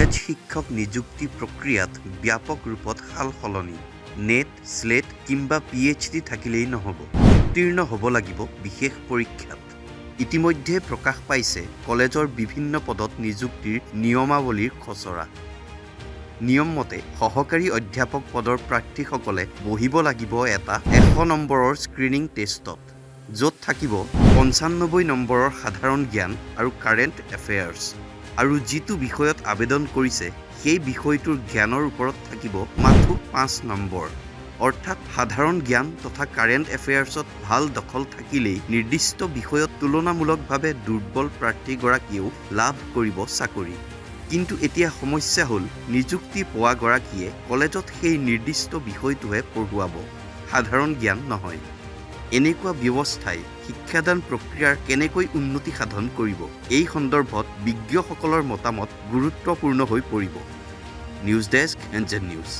College শিক্ষক নিযুক্তি প্ৰক্ৰিয়াত ব্যাপক ৰূপত সাল-সলনি। নেট, স্লেট কিংবা PhD থাকিলেই নহ'ব, উত্তীৰ্ণ হ'ব লাগিব বিশেষ পৰীক্ষাত। ইতিমধ্যে প্ৰকাশ পাইছে কলেজৰ বিভিন্ন পদত নিযুক্তিৰ নিয়মাৱলীৰ খচৰা। নিয়ম মতে সহকাৰী অধ্যাপক পদৰ প্ৰাৰ্থীসকলে বহিব লাগিব এটা 100 নম্বৰৰ স্ক্ৰিনিং টেষ্টত, য'ত থাকিব 95 নম্বৰৰ সাধাৰণ জ্ঞান আৰু কাৰেণ্ট এফেয়াৰ্ছ। আৰু যিটো বিষয়ত আবেদন কৰিছে সেই বিষয়টোৰ জ্ঞানৰ ওপৰত থাকিব মাথো 5 নম্বৰ। অৰ্থাৎ সাধাৰণ জ্ঞান তথা কাৰেণ্ট এফেয়াৰ্ছত ভাল দখল থাকিলেই নিৰ্দিষ্ট বিষয়ত তুলনামূলকভাৱে দুৰ্বল প্ৰাৰ্থীগৰাকীয়েও লাভ কৰিব চাকৰি। কিন্তু এতিয়া সমস্যা হ'ল নিযুক্তি পোৱা গৰাকীয়ে কলেজত সেই নিৰ্দিষ্ট বিষয়টোহে পঢ়ুৱাব, সাধাৰণ জ্ঞান নহয়। এনেকুৱা ব্যৱস্থাই শিক্ষাদান প্ৰক্ৰিয়াৰ কেনেকৈ উন্নতি সাধন কৰিব, এই সন্দৰ্ভত বিজ্ঞসকলৰ মতামত গুৰুত্বপূৰ্ণ হৈ পৰিব। News desk, NZNews।